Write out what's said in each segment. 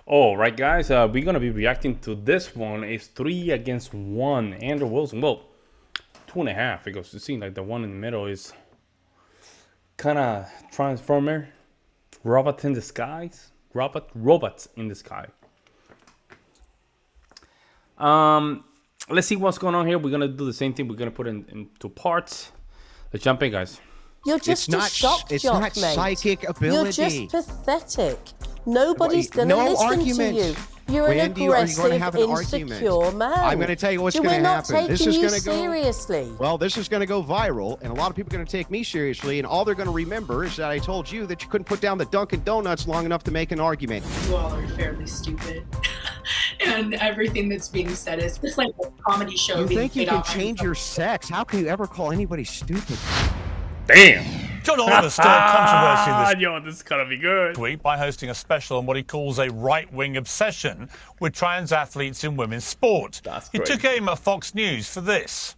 All right, guys, we're going to be reacting to this one. It's 3 against 1. Andrew Wilson, well, 2.5, because it seems like the one in the middle is kind of Transformer, robots in disguise. Robots in the sky. Let's see what's going on here. We're going to do the same thing. We're going to put it into parts. Let's jump in, guys. You're just a shock jock, mate. Psychic ability. You're just pathetic. Nobody's going to listen to you. You're Wendy, an aggressive, insecure man. I'm going to tell you what's going to happen. This is going to go seriously. Well, this is going to go viral, and a lot of people are going to take me seriously, and all they're going to remember is that I told you that you couldn't put down the Dunkin' Donuts long enough to make an argument. You all are fairly stupid. And everything that's being said is just like a comedy show. You think you can change your sex? How can you ever call anybody stupid? Damn. John Oliver stirred controversy This is gonna be good. week by hosting a special on what he calls a right-wing obsession with trans athletes in women's sport. That's he great. took aim at Fox News for this.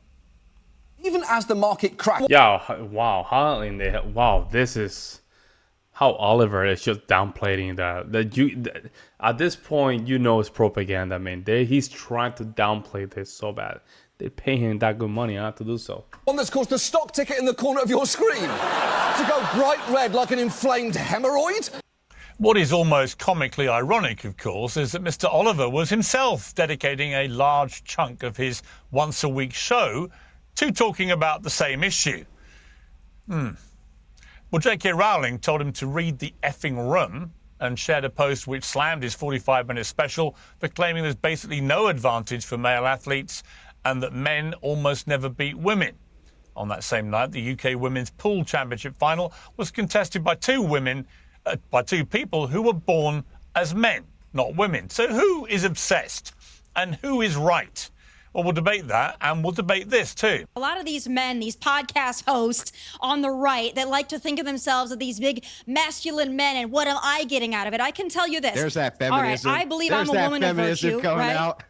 Even as the market cracks. Yeah, wow, this is how Oliver is just downplaying that. At this point, you know it's propaganda, man. He's trying to downplay this so bad. They pay him that good money not to do so. One that's caused the stock ticket in the corner of your screen to go bright red like an inflamed hemorrhoid. What is almost comically ironic, of course, is that Mr. Oliver was himself dedicating a large chunk of his once-a-week show to talking about the same issue. Well, J.K. Rowling told him to read The Effing Room and shared a post which slammed his 45-minute special for claiming there's basically no advantage for male athletes and that men almost never beat women. On that same night, the UK Women's Pool Championship final was contested by two people who were born as men, not women. So who is obsessed and who is right? Well, we'll debate that, and we'll debate this too. A lot of these men, these podcast hosts on the right that like to think of themselves as these big masculine men, and what am I getting out of it? I can tell you this. There's that feminism. All right, I believe I'm a woman of virtue, coming right? out.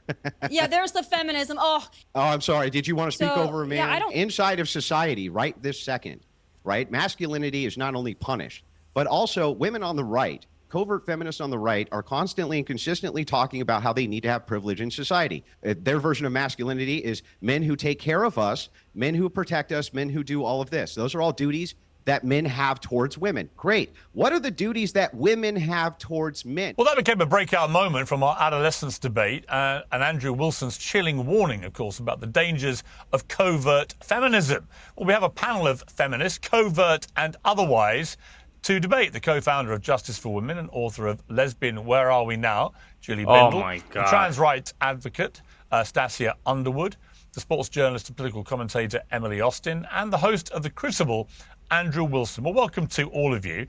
Yeah, there's the feminism. Oh, I'm sorry. Did you want to speak over a man? Yeah, I don't... Inside of society, right this second, right? Masculinity is not only punished, but also women on the right, covert feminists on the right, are constantly and consistently talking about how they need to have privilege in society. Their version of masculinity is men who take care of us, men who protect us, men who do all of this. Those are all duties that men have towards women. Great. What are the duties that women have towards men? Well, that became a breakout moment from our adolescence debate and Andrew Wilson's chilling warning, of course, about the dangers of covert feminism. Well, we have a panel of feminists, covert and otherwise, to debate. The co-founder of Justice for Women and author of Lesbian, Where Are We Now?, Julie Bindel. Oh my God. The trans rights advocate, Stacia Underwood. The sports journalist and political commentator, Emily Austin. And the host of The Crucible, Andrew Wilson. Well, welcome to all of you.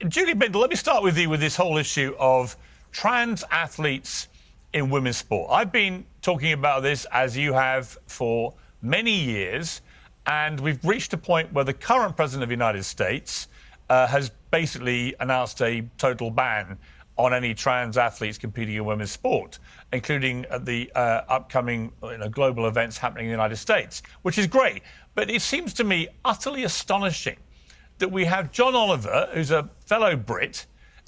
Julie Bindel, let me start with you with this whole issue of trans athletes in women's sport. I've been talking about this, as you have, for many years, and we've reached a point where the current president of the United States has basically announced a total ban on any trans athletes competing in women's sport, including at the upcoming global events happening in the United States, which is great. But it seems to me utterly astonishing that we have John Oliver, who's a fellow Brit,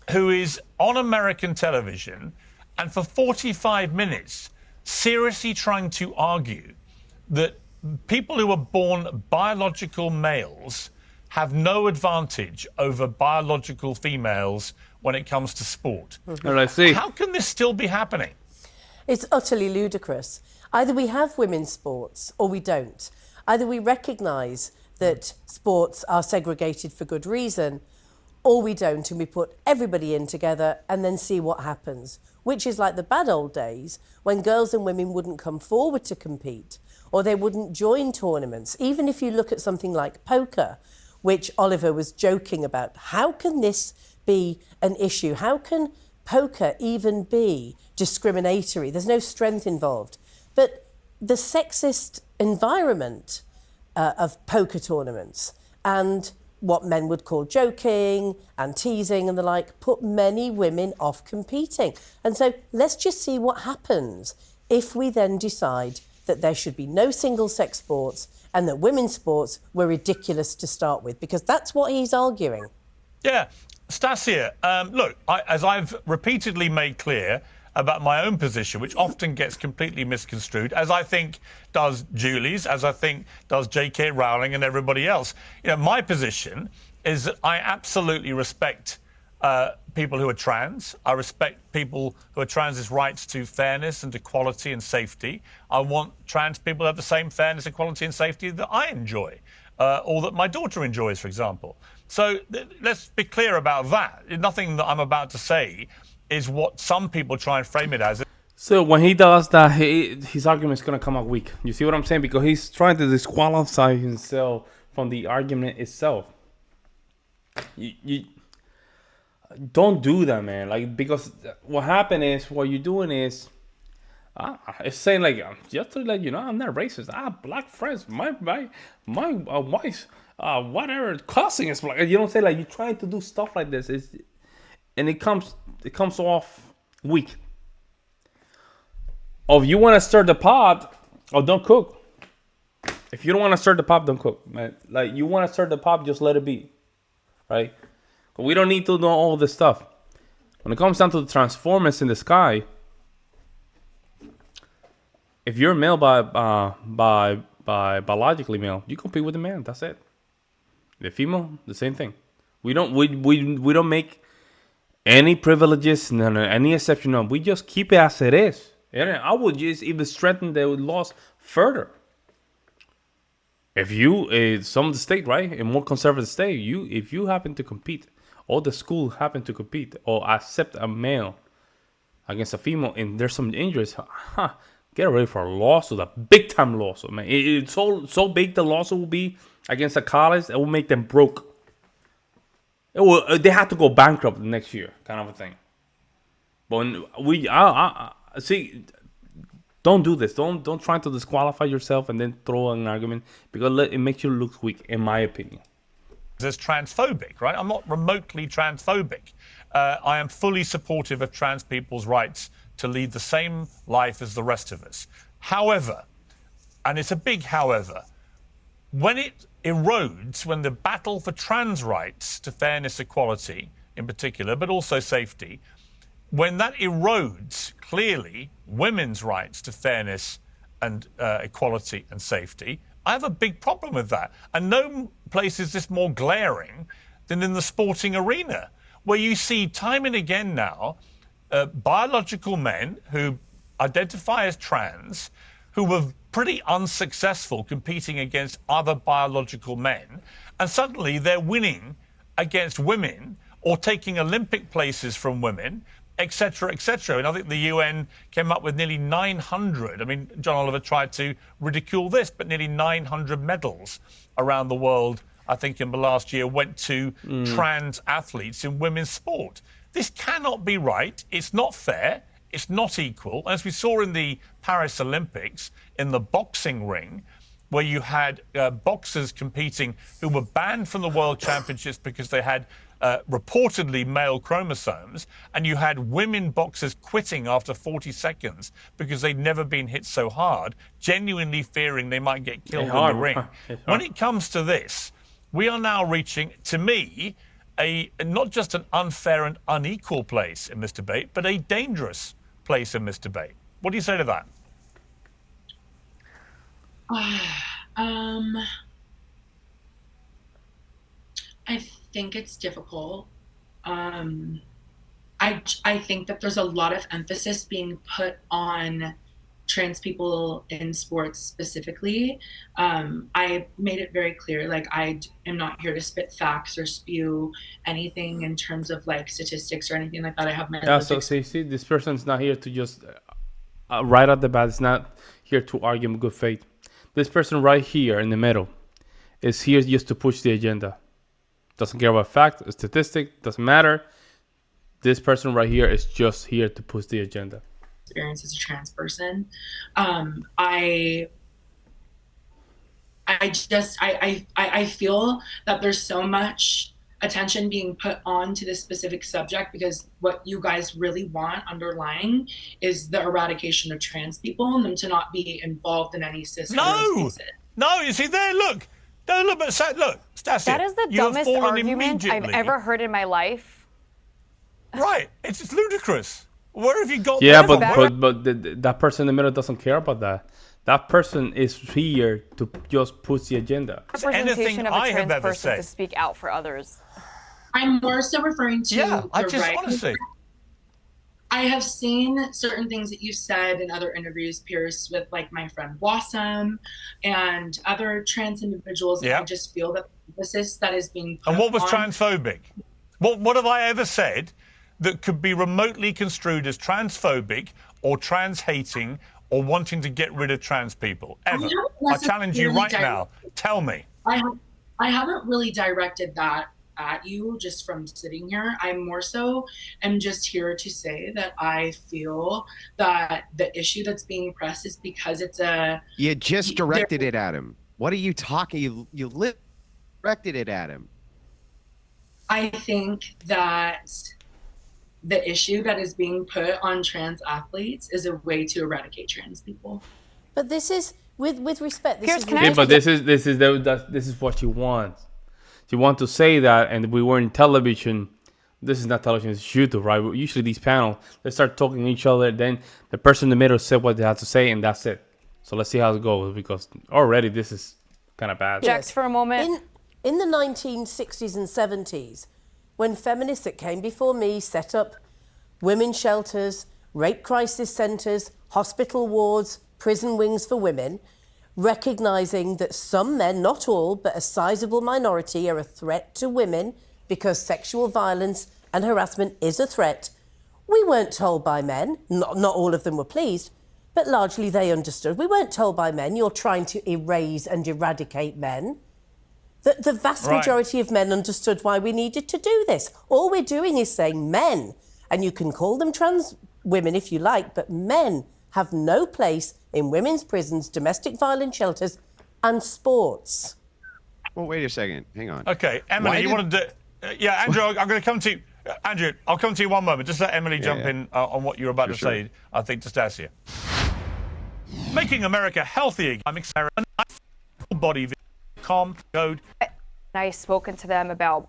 who is on American television and for 45 minutes seriously trying to argue that people who are born biological males have no advantage over biological females when it comes to sport. Let's see. How can this still be happening? It's utterly ludicrous. Either we have women's sports or we don't. Either we recognise that sports are segregated for good reason, or we don't, and we put everybody in together and then see what happens, which is like the bad old days when girls and women wouldn't come forward to compete, or they wouldn't join tournaments. Even if you look at something like poker, which Oliver was joking about, how can this be an issue? How can poker even be discriminatory? There's no strength involved. But the sexist environment of poker tournaments and what men would call joking and teasing and the like put many women off competing. And so let's just see what happens if we then decide that there should be no single-sex sports and that women's sports were ridiculous to start with, because that's what he's arguing. Yeah, Stasia, look, as I've repeatedly made clear about my own position, which often gets completely misconstrued, as I think does Julie's, as I think does J.K. Rowling and everybody else. My position is that I absolutely respect people who are trans. I respect people who are trans' rights to fairness and equality and safety. I want trans people to have the same fairness, equality and safety that I enjoy, or that my daughter enjoys, for example. So let's be clear about that. Nothing that I'm about to say is what some people try and frame it as. So when he does that, his argument is going to come out weak. You see what I'm saying? Because he's trying to disqualify himself from the argument itself. You don't do that, man. Like, because what happened is, what you're doing is, it's saying like, just to let you know, I'm not racist. Black friends, my wife's whatever cussing is black. You don't say, like, you're trying to do stuff like this. And it comes off weak. Or if you want to stir the pot, don't cook. If you don't want to stir the pot, don't cook, man. Like, you want to stir the pot, just let it be, right? But we don't need to know all this stuff. When it comes down to the transformers in the sky, if you're male by biologically male, you compete with the man. That's it. The female, the same thing. We don't make any privileges, any exception. No, we just keep it as it is. And I would just even strengthen the laws further. If you, some of the state, right, in more conservative state, if you happen to compete, or the school happen to compete, or accept a male against a female, and there's some injuries, get ready for a lawsuit, a big time lawsuit, man. It's so big the lawsuit will be against a college, it will make them broke. They have to go bankrupt next year, kind of a thing. But see, don't do this. Don't try to disqualify yourself and then throw an argument, because it makes you look weak, in my opinion. As transphobic, right? I'm not remotely transphobic. I am fully supportive of trans people's rights to lead the same life as the rest of us. However, and it's a big however, when it erodes, when the battle for trans rights to fairness, equality in particular, but also safety, when that erodes clearly women's rights to fairness and equality and safety, I have a big problem with that. And no place is this more glaring than in the sporting arena, where you see time and again now biological men who identify as trans, who were pretty unsuccessful competing against other biological men, and suddenly they're winning against women or taking Olympic places from women, etc., etc. And I think the UN came up with nearly 900. I mean, John Oliver tried to ridicule this, but nearly 900 medals around the world, I think, in the last year went to trans athletes in women's sport. This cannot be right. It's not fair. It's not equal. As we saw in the Paris Olympics, in the boxing ring, where you had boxers competing who were banned from the World Championships because they had reportedly male chromosomes, and you had women boxers quitting after 40 seconds because they'd never been hit so hard, genuinely fearing they might get killed in the ring. When it comes to this, we are now reaching, to me, not just an unfair and unequal place in this debate, but a dangerous place in this debate. What do you say to that? I think it's difficult. I think that there's a lot of emphasis being put on trans people in sports specifically. I made it very clear, like, I am not here to spit facts or spew anything in terms of like statistics or anything like that. I have my so see, this person's not here to just right at the bat. It's not here to argue in good faith. This person right here in the middle is here just to push the agenda. Doesn't care about fact, a statistic, doesn't matter. This person right here is just here to push the agenda. Experience as a trans person. I feel that there's so much attention being put on to this specific subject because what you guys really want underlying is the eradication of trans people and them to not be involved in any system. No, you see there, look. No, look, but look, Stasia, that is the dumbest argument I've ever heard in my life. Right. It's just ludicrous. Where have you got Yeah, that from? that person in the middle doesn't care about that. That person is here to just push the agenda. Anything Representation of a I have trans ever person to said. speak out for others. I'm more so referring to Yeah, I the just right. honestly. I have seen certain things that you said in other interviews, Pierce, with like my friend Blossom and other trans individuals. Yeah. And I just feel that the emphasis that is being put And what was on transphobic? What have I ever said that could be remotely construed as transphobic or trans-hating or wanting to get rid of trans people? Ever. I challenge you right now. Tell me. I haven't really directed that at you just from sitting here. I more so am just here to say that I feel that the issue that's being pressed is because it's a. You just directed it at him. What are you talking? You directed it at him. I think that the issue that is being put on trans athletes is a way to eradicate trans people. But this is, with respect, this Pierce, is can I Yeah, ask but this is what she wants. She wants to say that, and we were in television. This is not television; it's YouTube, right? Usually these panels, they start talking to each other. Then the person in the middle said what they had to say, and that's it. So let's see how it goes, because already this is kind of bad. Jax for a moment? In the 1960s and 70s, when feminists that came before me set up women's shelters, rape crisis centres, hospital wards, prison wings for women, recognising that some men, not all, but a sizable minority, are a threat to women because sexual violence and harassment is a threat, we weren't told by men, not all of them were pleased, but largely they understood. We weren't told by men, you're trying to erase and eradicate men. The vast majority of men understood why we needed to do this. All we're doing is saying men, and you can call them trans women if you like, but men have no place in women's prisons, domestic violence shelters, and sports. Well, wait a second. Hang on. Okay, Emily, you want to do... yeah, Andrew, I'm going to come to you. Andrew, I'll come to you one moment. Just let Emily jump in on what you're about to say, I think, to Stasia. Making America healthy again. I'm excited. Body code. I've spoken to them about,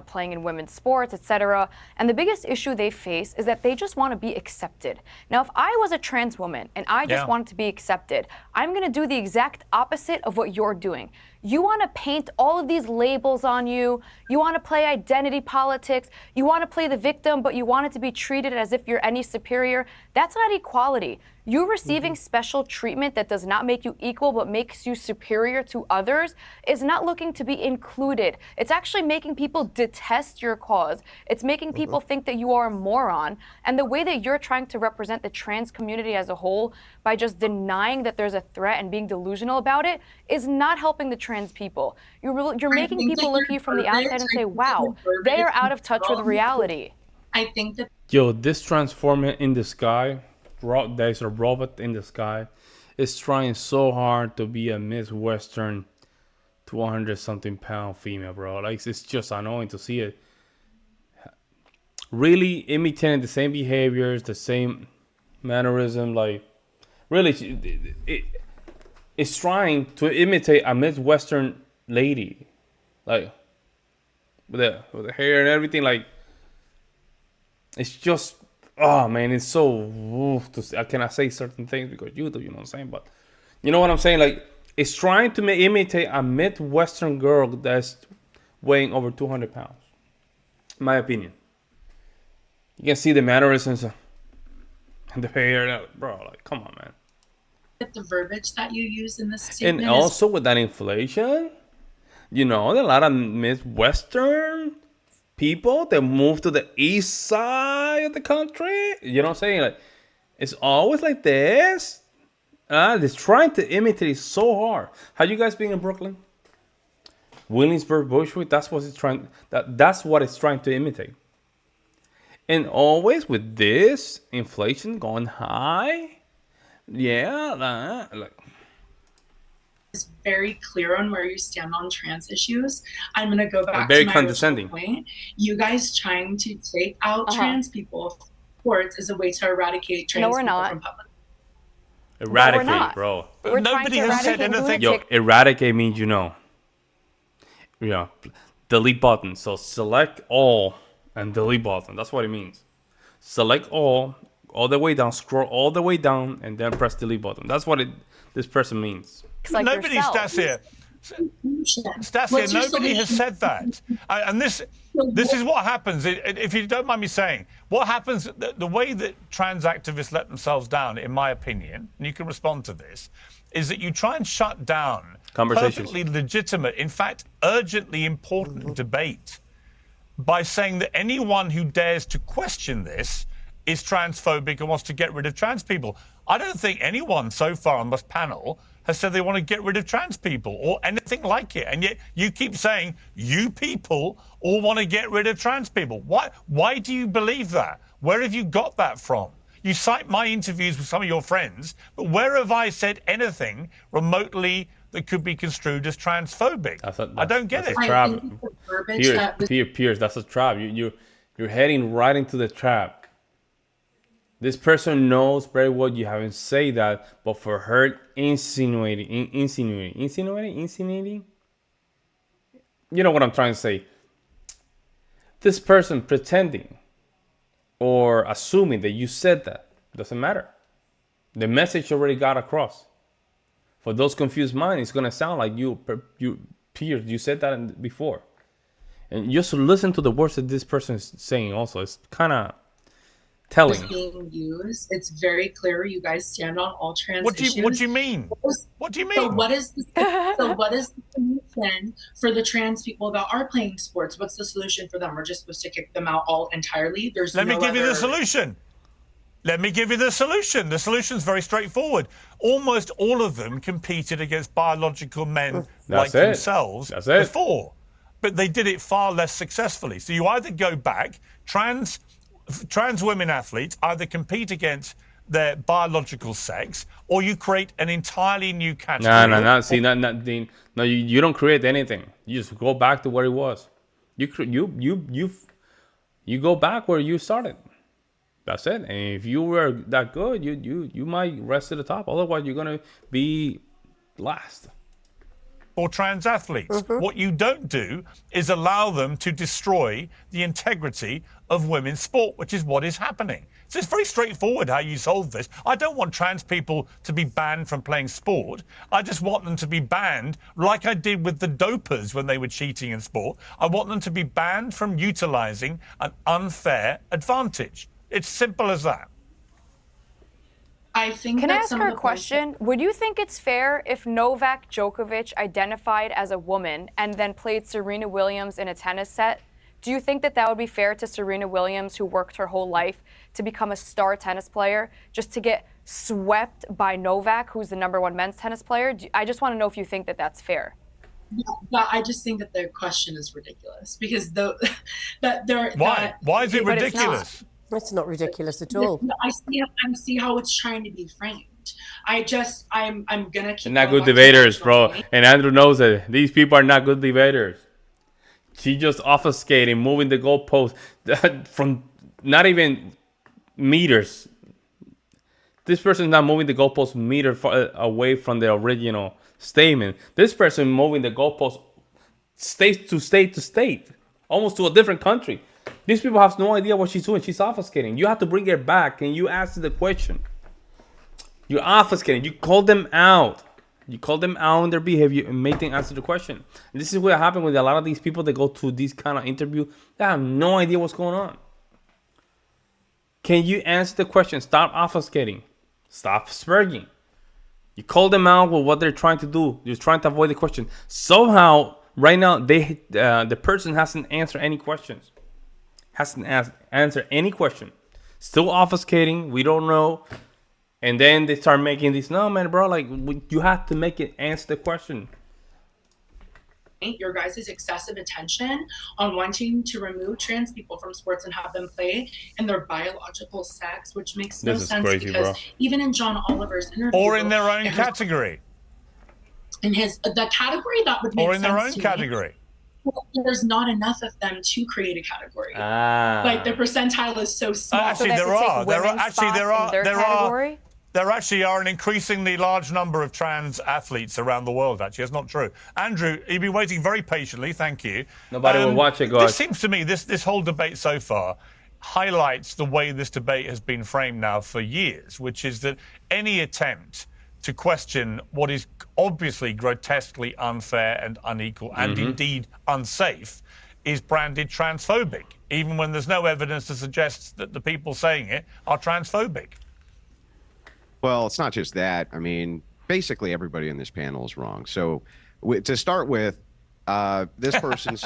playing in women's sports, etc. And the biggest issue they face is that they just want to be accepted. Now, if I was a trans woman and I just wanted to be accepted, I'm going to do the exact opposite of what you're doing. You want to paint all of these labels on you. You want to play identity politics. You want to play the victim, but you want it to be treated as if you're any superior. That's not equality. You receiving special treatment that does not make you equal but makes you superior to others is not looking to be included. It's actually making people detest your cause. It's making people think that you are a moron. And the way that you're trying to represent the trans community as a whole by just denying that there's a threat and being delusional about it is not helping the trans people. You're making people look at you from the outside and say, wow, they are out of touch with reality. I think that... Yo, this transformer in the sky, there's a robot in the sky, is trying so hard to be a Miss Western 200-something pound female, bro. Like, it's just annoying to see it. Really imitating the same behaviors, the same mannerism. Like, really, it's trying to imitate a Miss Western lady. Like, with the hair and everything. Like, it's just... Oh man, it's so I cannot say certain things because you do, you know what I'm saying? But you know what I'm saying? Like, it's trying to imitate a Midwestern girl that's weighing over 200 pounds. In my opinion. You can see the mannerisms and the hair, bro. Like, come on, man. The verbiage that you use in this statement, and also with that inflation, you know, a lot of Midwestern people that move to the east side of the country, you know what I'm saying? Like, it's always like this. They're trying to imitate it so hard. Have you guys been in Brooklyn? Williamsburg, Bushwick, that's what it's trying. That's what it's trying to imitate. And always with this inflation going high, like. Is very clear on where you stand on trans issues. I'm going to go back very to my condescending point. You guys trying to take out trans people from sports as a way to eradicate trans people from public. Eradicate, no, we're not. bro. We're Nobody has said anything. Yo, eradicate means delete button. So select all and delete button. That's what it means. select all the way down, scroll all the way down, and then press delete button. That's what this person means. Like nobody, yourself. Stasia, nobody has said that. And this is what happens, if you don't mind me saying, what happens, the way that trans activists let themselves down, in my opinion, and you can respond to this, is that you try and shut down perfectly legitimate, in fact, urgently important debate by saying that anyone who dares to question this is transphobic and wants to get rid of trans people. I don't think anyone so far on this panel has said they want to get rid of trans people or anything like it. And yet you keep saying you people all want to get rid of trans people. Why do you believe that? Where have you got that from? You cite my interviews with some of your friends, but where have I said anything remotely that could be construed as transphobic? I don't get it. Piers, that's a trap. You're heading right into the trap. This person knows very well you haven't said that, but for her insinuating. You know what I'm trying to say. This person pretending or assuming that you said that doesn't matter. The message already got across. For those confused minds, it's gonna sound like you Piers, you said that before. And just listen to the words that this person is saying. Also, it's kind of telling. Being used. It's very clear you guys stand on all trans issues. What do you mean? What do you mean? So what is the solution for the trans people that are playing sports? What's the solution for them? We're just supposed to kick them out all entirely? Let me give you the solution. Let me give you the solution. The solution's very straightforward. Almost all of them competed against biological men like themselves before, but they did it far less successfully. So you either go back, trans women athletes either compete against their biological sex, or you create an entirely new category. No. See, no, you don't create anything. You just go back to where it was. You go back where you started. That's it. And if you were that good, you might rest at the top. Otherwise, you're gonna be last. Or trans athletes. What you don't do is allow them to destroy the integrity of women's sport, which is what is happening. So it's very straightforward how you solve this. I don't want trans people to be banned from playing sport. I just want them to be banned like I did with the dopers when they were cheating in sport. I want them to be banned from utilizing an unfair advantage. It's simple as that. I think. Can I ask her a question? Would you think it's fair if Novak Djokovic identified as a woman and then played Serena Williams in a tennis set? Do you think that would be fair to Serena Williams, who worked her whole life to become a star tennis player, just to get swept by Novak, who's the #1 men's tennis player? I just want to know if you think that that's fair. Yeah, I just think that the question is ridiculous because Why is it ridiculous? It's not ridiculous at all. I see how it's trying to be framed. I'm gonna keep. They're not good debaters, bro. And Andrew knows that these people are not good debaters. She just obfuscating, moving the goalpost from not even meters. This person's not moving the goalpost meter away from the original statement. This person moving the goalpost state to state, almost to a different country. These people have no idea what she's doing. She's obfuscating. You have to bring her back and you ask the question. You're obfuscating. You call them out. You call them out on their behavior and make them answer the question. And this is what happened with a lot of these people that go to these kind of interview. They have no idea what's going on. Can you answer the question? Stop obfuscating. Stop spurging. You call them out with what they're trying to do. You're trying to avoid the question. Somehow, right now, the person hasn't answered any questions. Hasn't answered any question. Still obfuscating. We don't know. And then they start making these, no, man, bro, like, you have to make it answer the question. Your guys' excessive attention on wanting to remove trans people from sports and have them play in their biological sex, which makes no sense crazy, because even in John Oliver's interview, or in their own category, in the category that would make sense, or in their own category. There's not enough of them to create a category. Like the percentile is so small. Actually, there actually are an increasingly large number of trans athletes around the world. Actually, it's not true. Andrew, you've been waiting very patiently. Thank you. Nobody will watch it, guys. This seems to me, this whole debate so far highlights the way this debate has been framed now for years, which is that any attempt to question what is obviously grotesquely unfair and unequal and indeed unsafe is branded transphobic, even when there's no evidence to suggest that the people saying it are transphobic. Well, it's not just that. I mean, basically everybody in this panel is wrong. So to start with, this person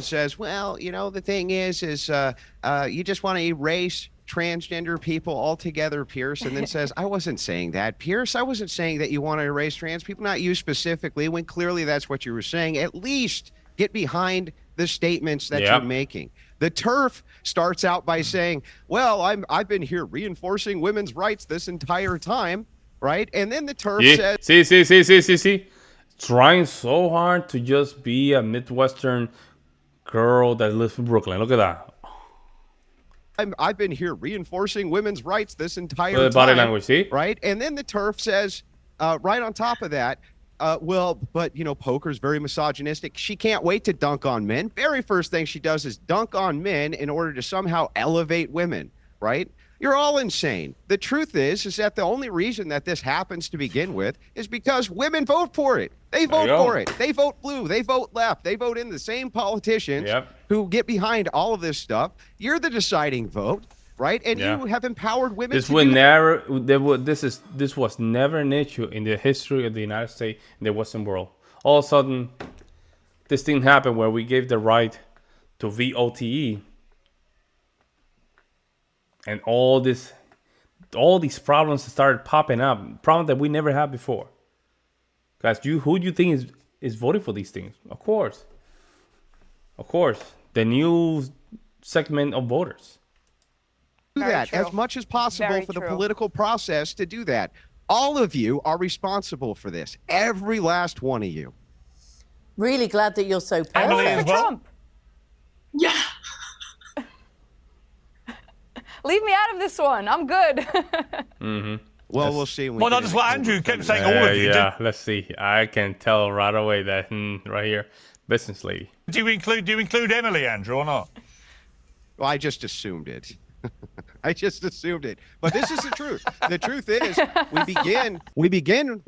says, well, you know, the thing is you just want to erase transgender people altogether, Pierce, and then says, I wasn't saying that, Pierce. I wasn't saying that you want to erase trans people, not you specifically, when clearly that's what you were saying. At least get behind the statements that you're making. The TERF starts out by saying, well, I've been here reinforcing women's rights this entire time, right? And then the TERF says... See. Trying so hard to just be a Midwestern girl that lives in Brooklyn. Look at that. I've been here reinforcing women's rights this entire time. Body language, see? Right? And then the TERF says, right on top of that, well, but, you know, poker's very misogynistic. She can't wait to dunk on men. Very first thing she does is dunk on men in order to somehow elevate women, right? You're all insane. The truth is that the only reason that this happens to begin with is because women vote for it. They vote for it. They vote blue. They vote left. They vote in the same politicians who get behind all of this stuff. You're the deciding vote, right? And you have empowered women. This was never an issue in the history of the United States and the Western world. All of a sudden, this thing happened where we gave the right to VOTE. And all these problems started popping up, problems that we never had before. Guys, who do you think is voting for these things? Of course, the new segment of voters. Do that as much as possible for the political process to do that. All of you are responsible for this. Every last one of you. Really glad that you're so perfect. Emily as well? Trump. Yeah. Leave me out of this one. I'm good. Well, we'll see. Well, not just what Andrew kept saying. All of you. Yeah, let's see. I can tell right away that right here, business lady. Do you include Emily, Andrew, or not? Well, I just assumed it. I just assumed it. But this is the truth. The truth is, we begin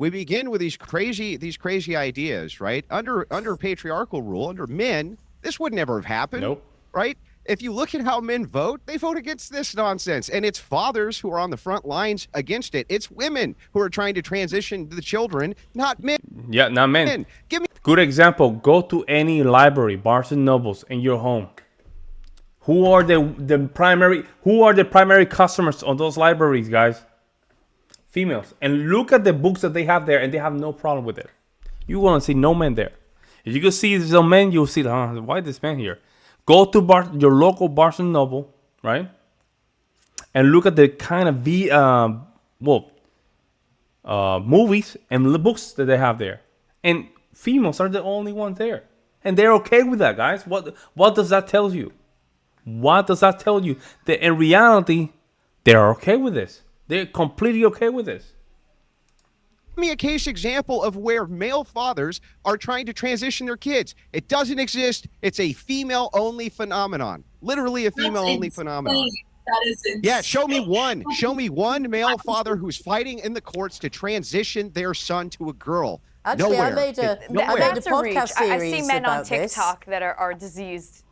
with these crazy ideas, right? Under patriarchal rule, under men, this would never have happened. Nope. Right? If you look at how men vote, they vote against this nonsense. And it's fathers who are on the front lines against it. It's women who are trying to transition the children, not men. Yeah, not men. Good example. Go to any library, Barnes and Nobles, in your home. Who are the primary customers on those libraries, guys? Females. And look at the books that they have there, and they have no problem with it. You won't see no men there. If you can see some men, you'll see, why this man here? Go to your local Barnes and Noble, right? And look at the kind of movies and books that they have there. And females are the only ones there. And they're okay with that, guys. What does that tell you? What does that tell you? That in reality, they're okay with this. They're completely okay with this. Give me a case example of where male fathers are trying to transition their kids. It doesn't exist. It's a female-only phenomenon. Literally a female-only phenomenon. That is insane. Yeah, show me one. Show me one male father who's fighting in the courts to transition their son to a girl. Actually, Nowhere. I made a That's a reach. podcast series I see men on about this. TikTok that are diseased.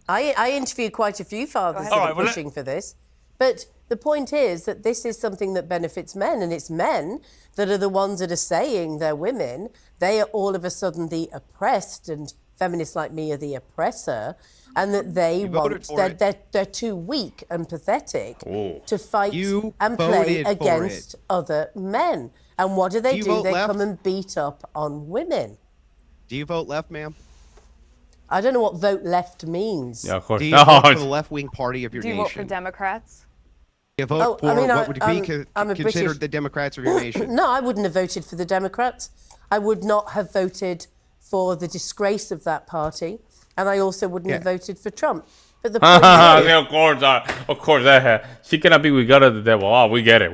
I interviewed quite a few fathers that are pushing for this. But the point is that this is something that benefits men, and it's men that are the ones that are saying they're women. They are all of a sudden the oppressed, and feminists like me are the oppressor, and that they're too weak and pathetic to fight and play against other men. And what do? They come and beat up on women. Do you vote left, ma'am? I don't know what vote left means. Yeah, of course. Do you vote for the left-wing party of your nation? Do you vote for Democrats? You vote for what would be considered the Democrats of your nation? No, I wouldn't have voted for the Democrats. I would not have voted for the disgrace of that party, and I also wouldn't have voted for Trump. But the point is, of course, she cannot be with God of the devil. Oh, we get it.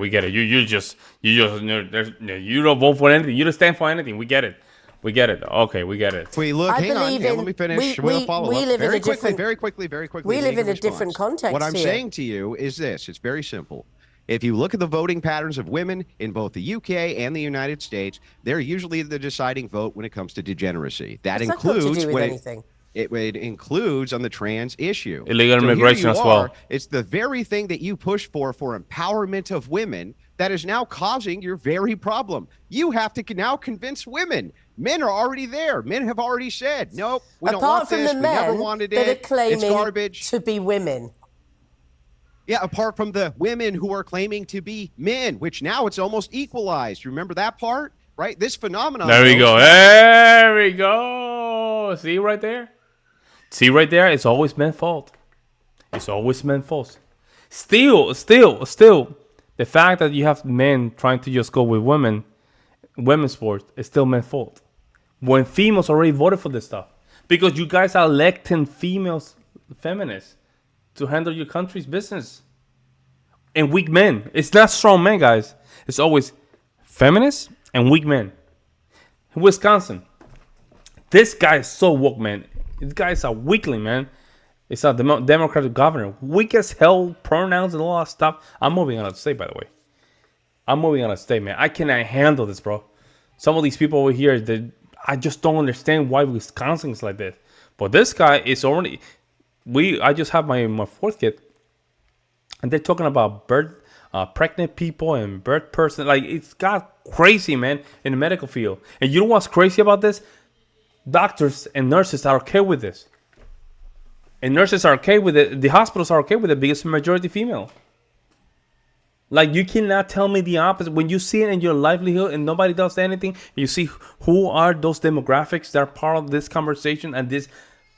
You don't vote for anything. You don't stand for anything. We get it. We get it. Okay, we get it. If we look, I hang on, believe and in- let me finish we- with a follow-up. we live in very a quickly, different- very quickly, very quickly. we live in a response. different context What I'm here. saying to you is this. It's very simple. If you look at the voting patterns of women in both the UK and the United States, they're usually the deciding vote when it comes to degeneracy. That What's that got to includes do with when anything? it includes on the trans issue. Illegal So here immigration you as are. well. It's the very thing that you push for empowerment of women that is now causing your very problem. You have to now convince women. Men are already there. Men have already said, nope, we don't Apart want from this. the We never men wanted that are it. It's claiming garbage. to be women. Yeah, apart from the women who are claiming to be men, which now it's almost equalized. Remember that part? Right? This phenomenon. There we though, go. There we go. See right there? See right there? It's always men's fault. It's always men's fault. Still, the fact that you have men trying to just go with women's sports, is still men's fault. When females already voted for this stuff. Because you guys are electing females, feminists, to handle your country's business. And weak men. It's not strong men, guys. It's always feminists and weak men. In Wisconsin, this guy is so woke, man. This guy is a weakling, man. It's a Democratic governor. Weak as hell, pronouns and all that stuff. I'm moving out of state, by the way. I'm moving out of state, man. I cannot handle this, bro. Some of these people over here, I just don't understand why Wisconsin is like this. But this guy is already... I just have my fourth kid. And they're talking about pregnant people and birth person. Like, it's got crazy, man, in the medical field. And you know what's crazy about this? Doctors and nurses are okay with this. And nurses are okay with it. The hospitals are okay with it because the majority female. Like, you cannot tell me the opposite. When you see it in your livelihood and nobody does anything, you see who are those demographics that are part of this conversation and this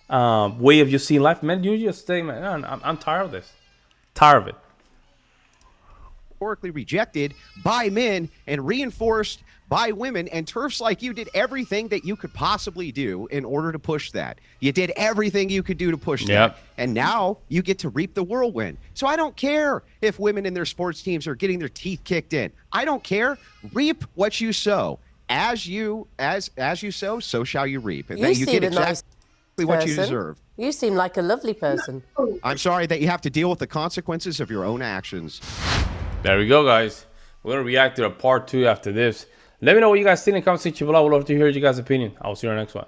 way of just seeing life. Man, you just say, man, I'm tired of this. Tired of it. Historically rejected by men and reinforced by women, and turfs like you did everything that you could possibly do in order to push that. You did everything you could do to push that, and now you get to reap the whirlwind. So I don't care if women in their sports teams are getting their teeth kicked in. I don't care. Reap what you sow. As you sow, so shall you reap, and then you get exactly what you deserve. You seem like a lovely person. I'm sorry that you have to deal with the consequences of your own actions. There we go, guys. We're going to react to a part 2 after this. Let me know what you guys think in the comment section below. I would love to hear you guys' opinion. I'll see you in the next one.